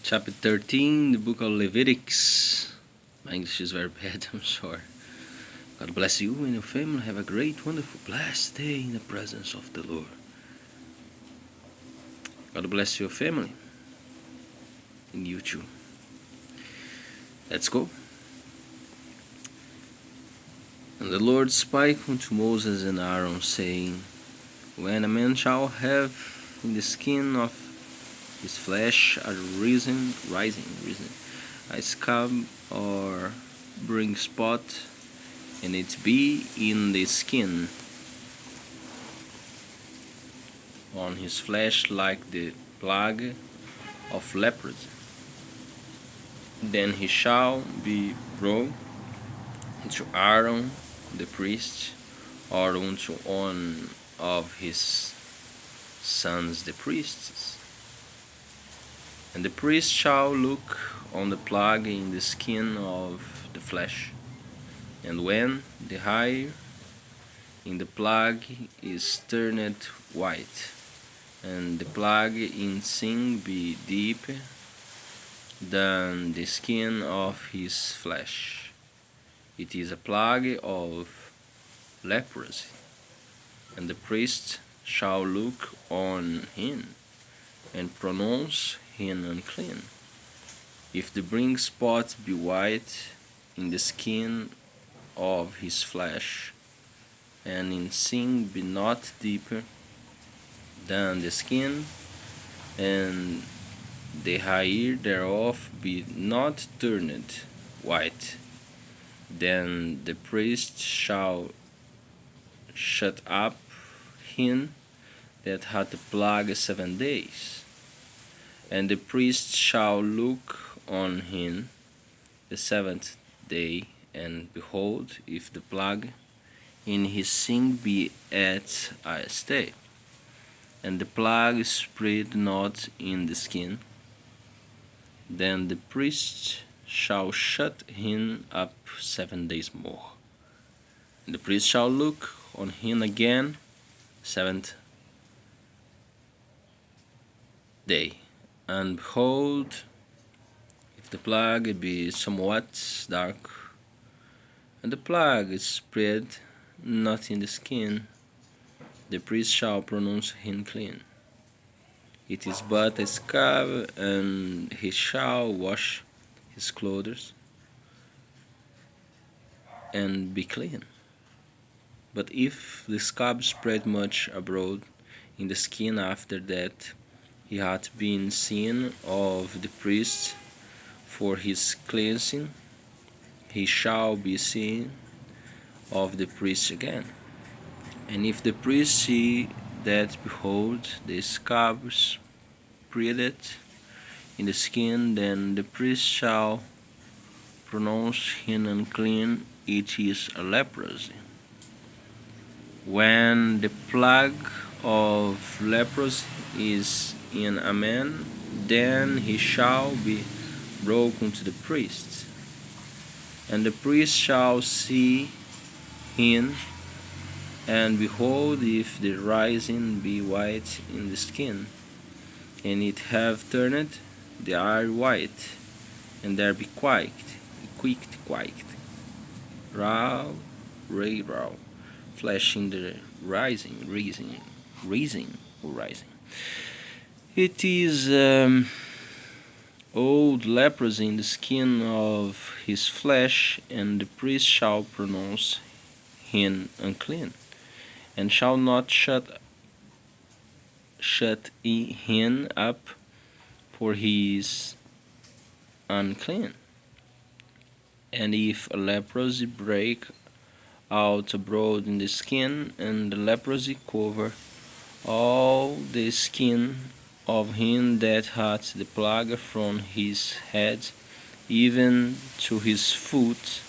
Chapter 13, the book of Leviticus. My English is very bad, I'm sorry. God bless you and your family. Have a great, wonderful, blessed day in the presence of the Lord. God bless your family and you too. Let's go. And the Lord spake unto Moses and Aaron, saying, When a man shall have in the skin of his flesh a rising, a scab or bring spot, and it be in the skin on his flesh like the plague of leprosy, then he shall be brought unto Aaron the priest, or unto one of his sons the priests. And the priest shall look on the plague in the skin of the flesh, and when the hair in the plague is turned white, and the plague in sin be deeper than the skin of his flesh, it is a plague of leprosy, and the priest shall look on him, and pronounce him unclean. If the bring spot be white in the skin of his flesh, and in sin be not deeper than the skin, and the hair thereof be not turned white, then the priest shall shut up him that hath the plague 7 days. And the priest shall look on him the 7th day, and behold, if the plague in his sin be at a stay, and the plague spread not in the skin, then the priest shall shut him up 7 days more. And the priest shall look on him again 7th day, and behold, if the plague be somewhat dark, and the plague spread not in the skin, the priest shall pronounce him clean. It is but a scab, and he shall wash his clothes and be clean. But if the scab spread much abroad in the skin after that he hath been seen of the priest for his cleansing, he shall be seen of the priest again. And if the priest see that, behold, the scab spreaded in the skin, then the priest shall pronounce him unclean. It is a leprosy. When the plague of leprosy is in a man, then he shall be brought unto the priest, and the priest shall see him, and behold, if the rising be white in the skin, and it have turned the eye white, and there be quaked, raw, flesh in the rising. It is old leprosy in the skin of his flesh, and the priest shall pronounce him unclean, and shall not shut him up, for he is unclean. And if a leprosy break out abroad in the skin, and the leprosy cover all the skin of him that hath the plague from his head even to his foot,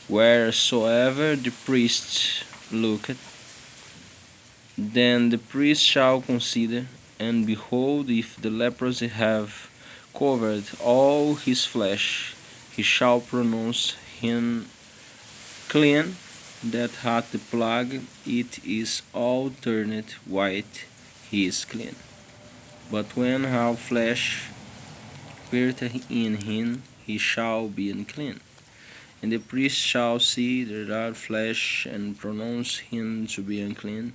wheresoever the priest looketh, then the priest shall consider, and behold, if the leprosy have covered all his flesh, he shall pronounce him clean that hath the plague. It is all turned white, he is clean. But when all flesh appeareth in him, he shall be unclean. And the priest shall see the raw flesh, and pronounce him to be unclean.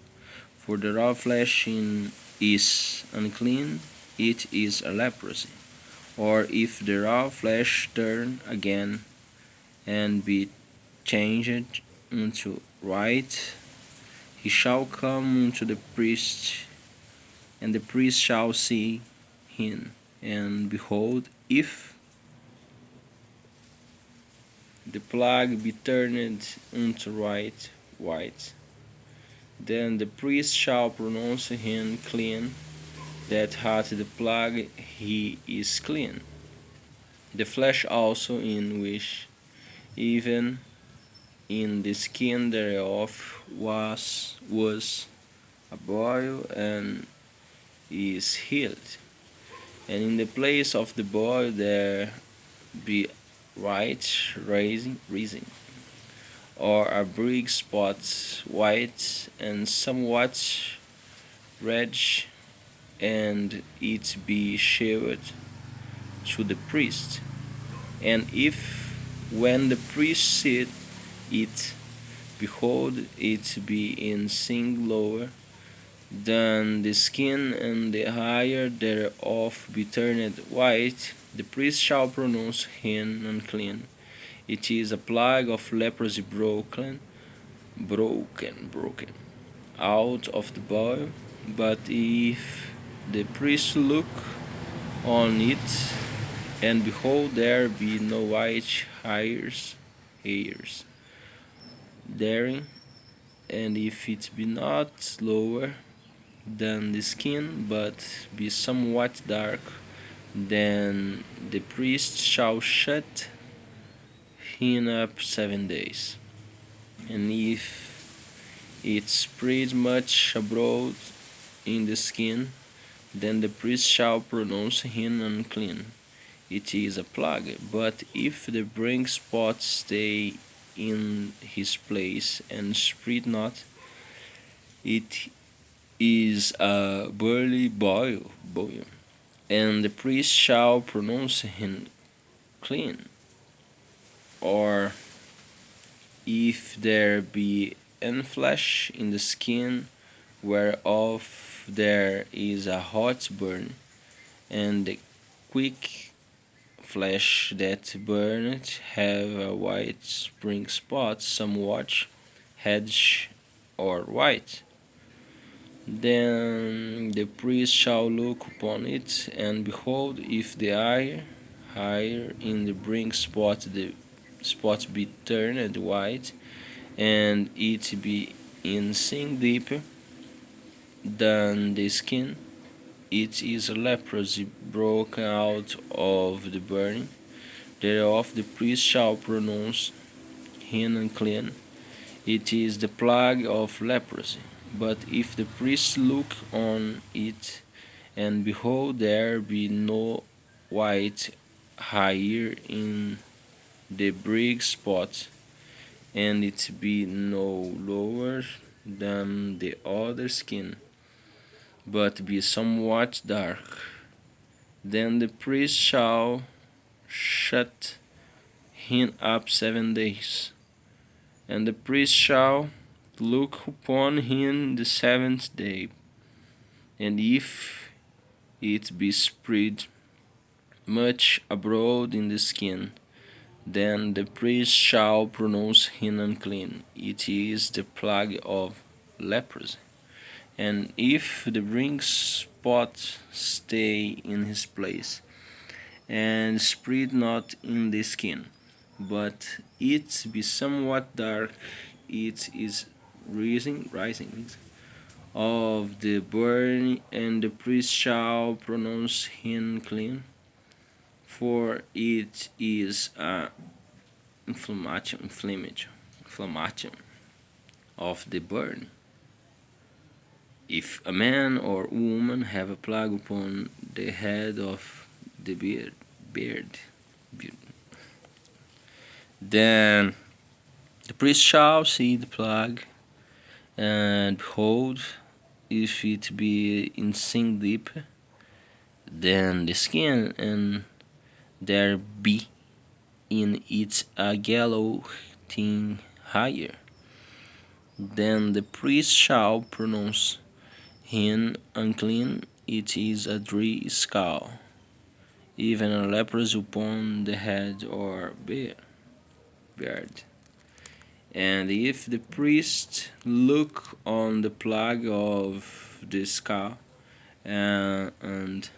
For the raw flesh is unclean, it is a leprosy. Or if the raw flesh turn again, and be changed into white, he shall come unto the priest, and the priest shall see him. And behold, if the plague be turned unto white, then the priest shall pronounce him clean, that hath the plague, he is clean. The flesh also in which, even in the skin thereof, was a boil, and is healed. And in the place of the boil there be white rising, or a brick spot white, and somewhat reddish, and it be shewed to the priest. And if, when the priest seeth it, behold, it be in sin lower than the skin, and the higher thereof be turned white, the priest shall pronounce him unclean. It is a plague of leprosy broken out of the boil. But if the priest look on it, and behold, there be no white hairs therein, and if it be not lower than the skin, but be somewhat dark, then the priest shall shut him up 7 days. And if it spread much abroad in the skin, then the priest shall pronounce him unclean. It is a plague. But if the bright spot stay in his place, and spread not, it is a burly boil, and the priest shall pronounce him clean. Or if there be any flesh in the skin, whereof there is a hot burn, and the quick flesh that burneth have a white spring spot, somewhat reddish or white, then the priest shall look upon it, and behold, if the higher in the brink spot, the spot be turned white, and it be in sin deeper than the skin, it is a leprosy broken out of the burning. Thereof the priest shall pronounce him unclean. It is the plague of leprosy. But if the priest look on it, and behold, there be no white hair in the bright spot, and it be no lower than the other skin, but be somewhat dark, then the priest shall shut him up 7 days. And the priest shall look upon him the 7th day, and if it be spread much abroad in the skin, then the priest shall pronounce him unclean. It is the plague of leprosy. And if the ring spot stay in his place, and spread not in the skin, but it be somewhat dark, it is rising of the burn, and the priest shall pronounce him clean, for it is a inflammation of the burn. If a man or woman have a plague upon the head of the beard, then the priest shall see the plague, and behold, if it be in sin deep, then the skin, and there be in it a yellow thing higher, then the priest shall pronounce him unclean. It is a dry skull, even a leprosy upon the head or beard. And if the priest look on the plague of the skull, and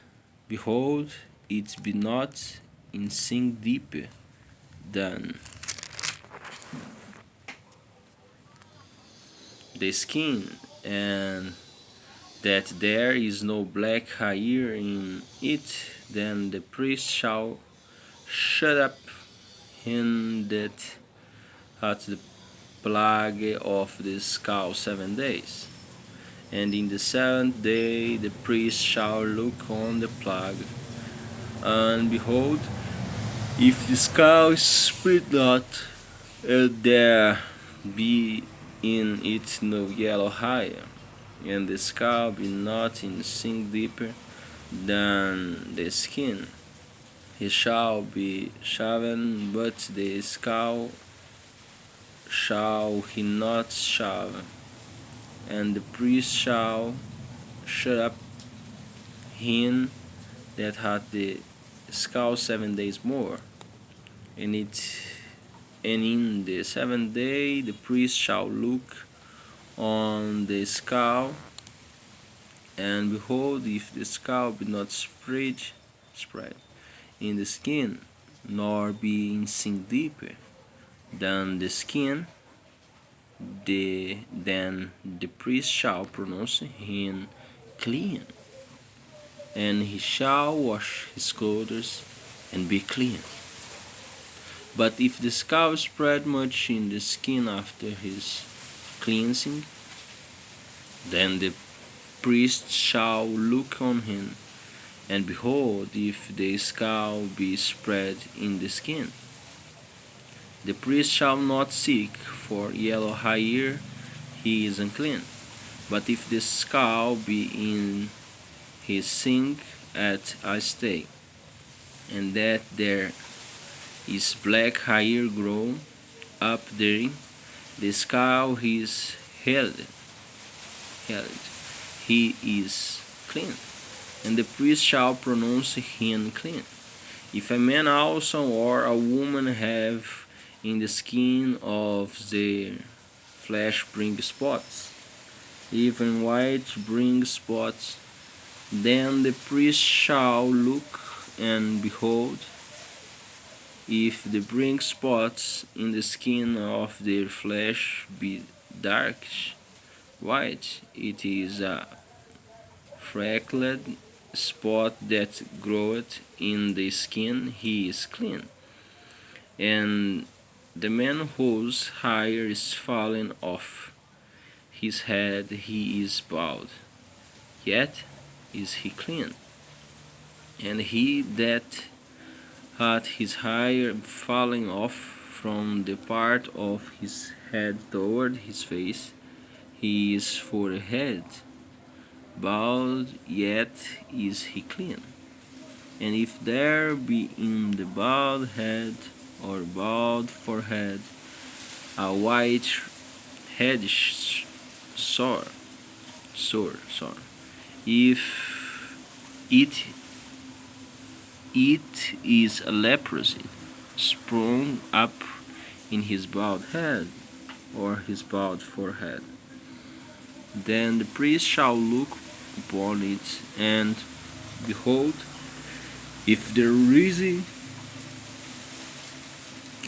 behold, it be not in sin deeper than the skin, and that there is no black hair in it, then the priest shall shut up him that hath the plague of the skull 7 days. And in the seventh day the priest shall look on the plague, and behold, if the skull split not, and there be in it no yellow hair, and the skull be not in sin deeper than the skin, he shall be shaven, but the skull shall he not shave, and the priest shall shut up him that hath the skull 7 days more. And in the seventh day the priest shall look on the skull, and behold, if the skull be not spread in the skin, nor be in sin deeper than the skin, then the priest shall pronounce him clean, and he shall wash his clothes and be clean. But if the skull spread much in the skin after his cleansing, then the priest shall look on him, and behold, if the skull be spread in the skin, the priest shall not seek for yellow hair, he is unclean. But if the skull be in his sink at a stay, and that there is black hair grown up therein, the skull is held, he is clean, and the priest shall pronounce him clean. If a man also or a woman have in the skin of their flesh bring spots, even white bring spots, then the priest shall look, and behold, if the bring spots in the skin of their flesh be darkish white, it is a freckled spot that groweth in the skin, he is clean. And the man whose hair is fallen off his head, he is bald, yet is he clean. And he that hath his hair falling off from the part of his head toward his face, he is forehead bald, yet is he clean. And if there be in the bald head or bald forehead a white headish sore, if it is a leprosy sprung up in his bald head or his bald forehead, then the priest shall look upon it, and behold, if the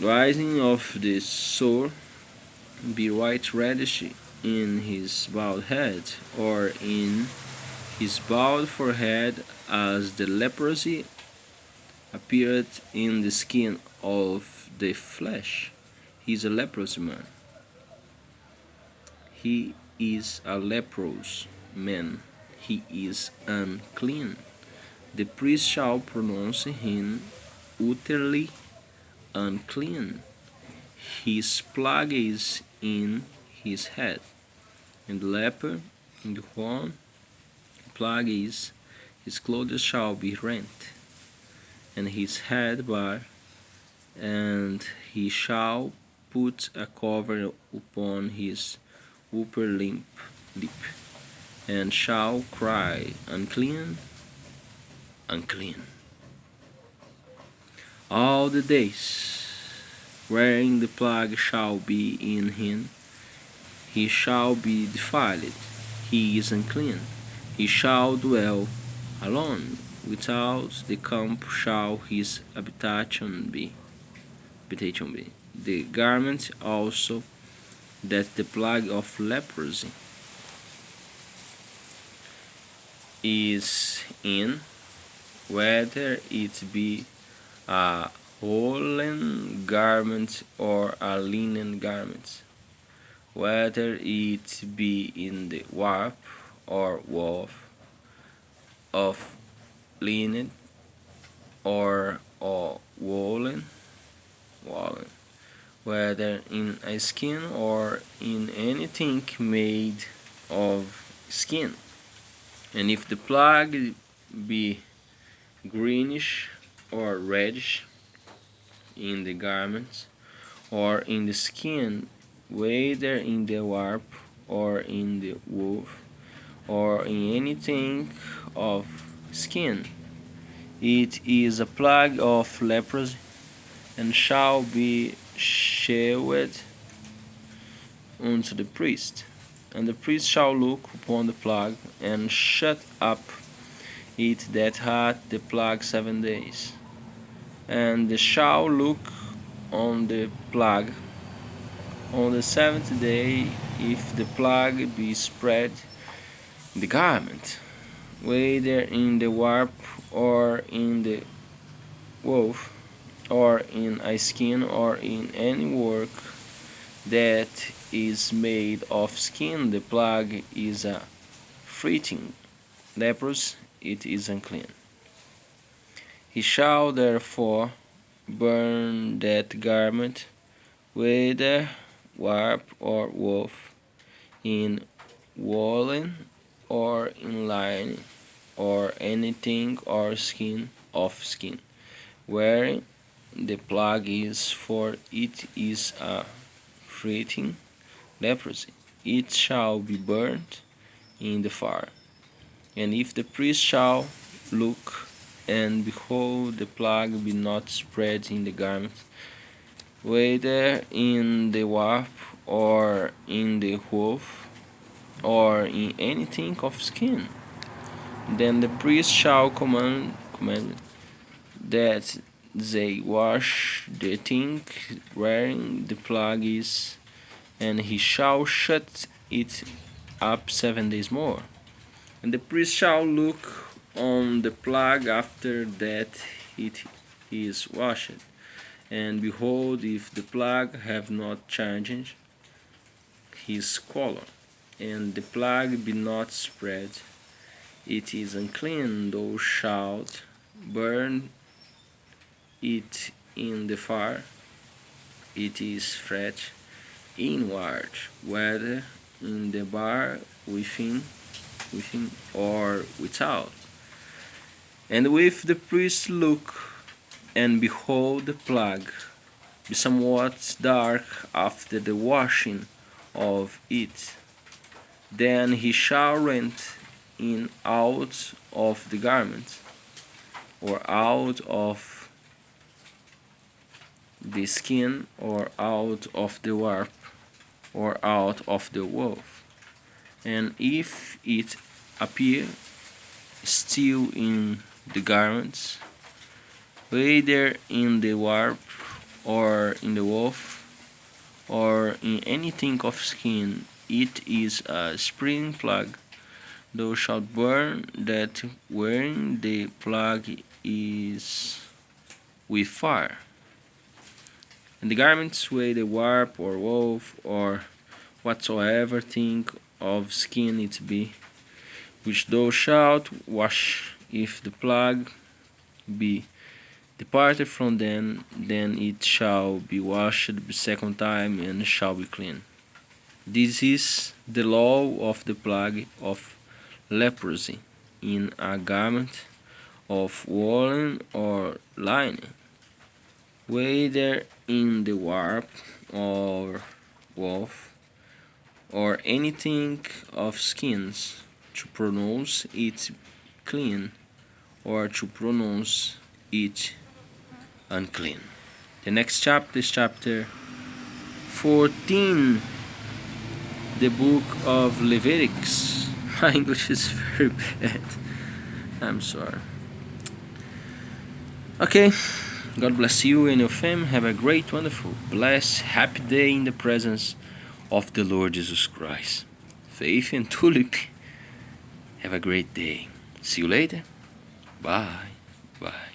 rising of the sore be white reddish in his bald head, or in his bald forehead, as the leprosy appeared in the skin of the flesh, he is a leprous man. He is a leprous man, he is unclean. The priest shall pronounce him utterly unclean. His plague is in his head, and the leper in the one plague is, his clothes shall be rent, and his head bare, and he shall put a cover upon his upper lip, and shall cry, Unclean, unclean, all the days wherein the plague shall be in him. He shall be defiled, he is unclean. He shall dwell alone, without the camp shall his habitation be. The garment also that the plague of leprosy is in, whether it be a woolen garment or a linen garment, whether it be in the warp or woof of linen or woolen, whether in a skin or in anything made of skin. And if the plague be greenish or reddish in the garments or in the skin, whether in the warp or in the woof or in anything of skin, it is a plague of leprosy, and shall be shewed unto the priest. And the priest shall look upon the plague, and shut up it that hath the plague 7 days. And they shall look on the plague on the 7th day, if the plague be spread in the garment, whether in the warp or in the woof, or in a skin, or in any work that is made of skin, the plague is a fretting leprous, it is unclean. He shall therefore burn that garment, whether warp or woof, in woolen or in linen, or anything or skin of skin, wherein the plague is, for it is a fretting leprosy. It shall be burnt in the fire. And if the priest shall look, and behold, the plague be not spread in the garment, whether in the warp or in the woof, or in anything of skin, then the priest shall command that they wash the thing wherein the plague is, and he shall shut it up 7 days more. And the priest shall look on the plague after that it is washed, and behold, if the plague have not changed his color, and the plague be not spread, it is unclean. Thou shalt burn it in the fire. It is fresh inward, whether in the bar within or without. And if the priest look, and behold, the plague be somewhat dark after the washing of it, then he shall rent in out of the garment, or out of the skin, or out of the warp, or out of the woof. And if it appear still in the garments, whether in the warp or in the woof, or in anything of skin, it is a spring plague. Thou shalt burn that wherein the plague is with fire. And the garments, whether warp or woof, or whatsoever thing of skin it be, which thou shalt wash, if the plague be departed from them, then it shall be washed the second time, and shall be clean. This is the law of the plague of leprosy in a garment of woolen or linen, whether in the warp or woof, or anything of skins, to pronounce it clean, or to pronounce it unclean. The next chapter is chapter 14, the book of Leviticus. My English is very bad. I'm sorry. Okay, God bless you and your family. Have a great, wonderful, blessed, happy day in the presence of the Lord Jesus Christ. Faith and Tulip. Have a great day. See you later. Bye. Bye.